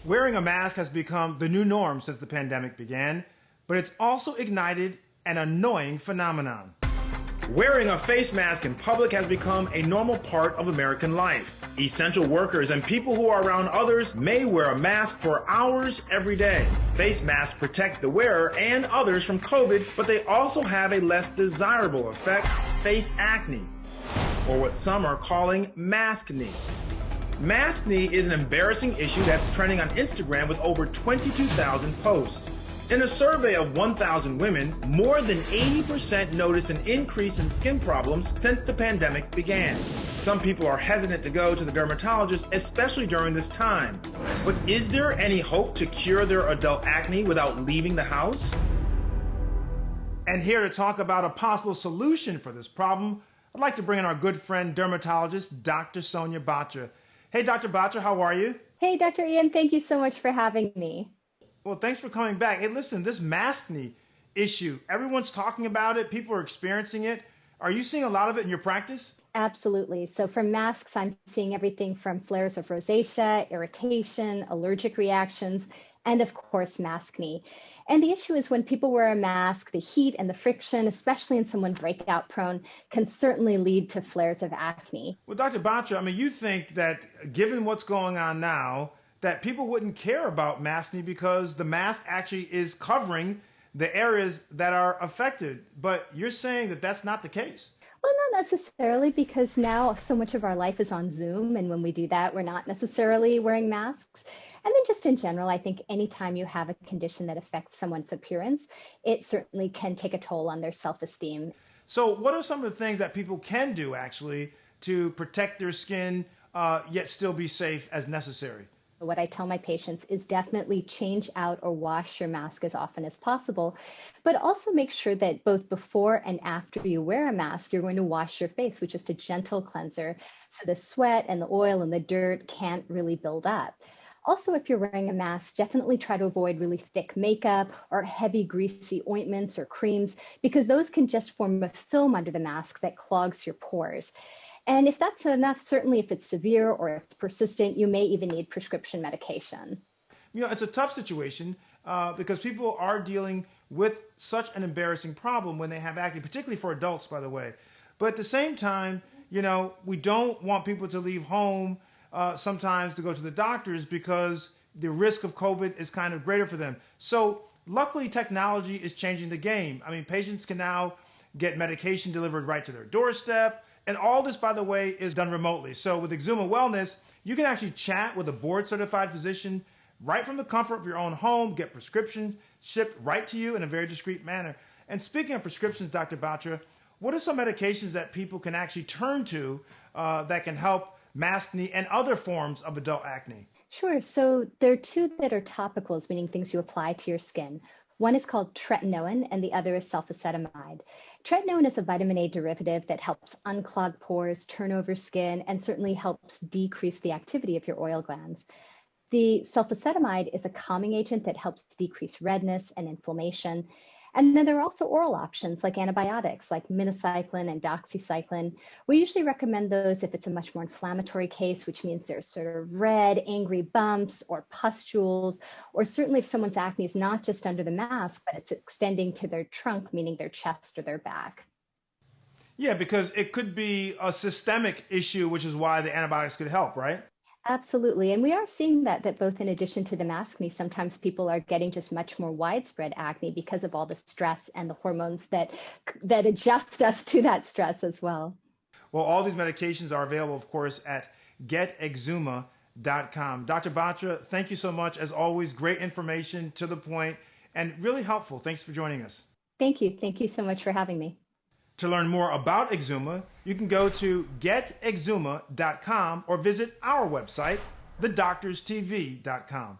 Wearing a mask has become the new norm since the pandemic began, but it's also ignited an annoying phenomenon. Wearing a face mask in public has become a normal part of American life. Essential workers and people who are around others may wear a mask for hours every day. Face masks protect the wearer and others from COVID, but they also have a less desirable effect, face acne, or what some are calling mascne. Mascne is an embarrassing issue that's trending on Instagram with over 22,000 posts. In a survey of 1,000 women, more than 80% noticed an increase in skin problems since the pandemic began. Some people are hesitant to go to the dermatologist, especially during this time. But is there any hope to cure their adult acne without leaving the house? And here to talk about a possible solution for this problem, I'd like to bring in our good friend, dermatologist Dr. Sonia Batra. Hey, Dr. Batra, how are you? Hey, Dr. Ian, thank you so much for having me. Well, thanks for coming back. Hey, listen, this mascne issue, everyone's talking about it. People are experiencing it. Are you seeing a lot of it in your practice? Absolutely. So for masks, I'm seeing everything from flares of rosacea, irritation, allergic reactions, and of course, mascne. And the issue is when people wear a mask, the heat and the friction, especially in someone breakout prone, can certainly lead to flares of acne. Well, Dr. Batra, I mean, you think that given what's going on now, that people wouldn't care about mascne because the mask actually is covering the areas that are affected. But you're saying that that's not the case. Well, not necessarily, because now so much of our life is on Zoom. And when we do that, we're not necessarily wearing masks. And then just in general, I think anytime you have a condition that affects someone's appearance, it certainly can take a toll on their self-esteem. So what are some of the things that people can do actually to protect their skin, yet still be safe as necessary? What I tell my patients is definitely change out or wash your mask as often as possible, but also make sure that both before and after you wear a mask, you're going to wash your face with just a gentle cleanser so the sweat and the oil and the dirt can't really build up. Also, if you're wearing a mask, definitely try to avoid really thick makeup or heavy greasy ointments or creams, because those can just form a film under the mask that clogs your pores. And if that's enough, certainly if it's severe or it's persistent, you may even need prescription medication. You know, it's a tough situation because people are dealing with such an embarrassing problem when they have acne, particularly for adults, by the way. But at the same time, you know, we don't want people to leave home sometimes to go to the doctors because the risk of COVID is kind of greater for them. So luckily, technology is changing the game. I mean, patients can now get medication delivered right to their doorstep. And all this, by the way, is done remotely. So with Exuma Wellness, you can actually chat with a board-certified physician right from the comfort of your own home, get prescriptions shipped right to you in a very discreet manner. And speaking of prescriptions, Dr. Batra, what are some medications that people can actually turn to that can help mascne and other forms of adult acne? Sure. So there are two that are topicals, meaning things you apply to your skin. One is called tretinoin, and the other is sulfacetamide. Tretinoin is a vitamin A derivative that helps unclog pores, turn over skin, and certainly helps decrease the activity of your oil glands. The sulfacetamide is a calming agent that helps decrease redness and inflammation. And then there are also oral options like antibiotics, like minocycline and doxycycline. We usually recommend those if it's a much more inflammatory case, which means there's sort of red, angry bumps or pustules, or certainly if someone's acne is not just under the mask, but it's extending to their trunk, meaning their chest or their back. Yeah, because it could be a systemic issue, which is why the antibiotics could help, right? Absolutely. And we are seeing that both in addition to the mascne, sometimes people are getting just much more widespread acne because of all the stress and the hormones that adjust us to that stress as well. Well, all these medications are available, of course, at getexuma.com. Dr. Batra, thank you so much. As always, great information, to the point, and really helpful. Thanks for joining us. Thank you. Thank you so much for having me. To learn more about Exuma, you can go to getexuma.com or visit our website, thedoctorstv.com.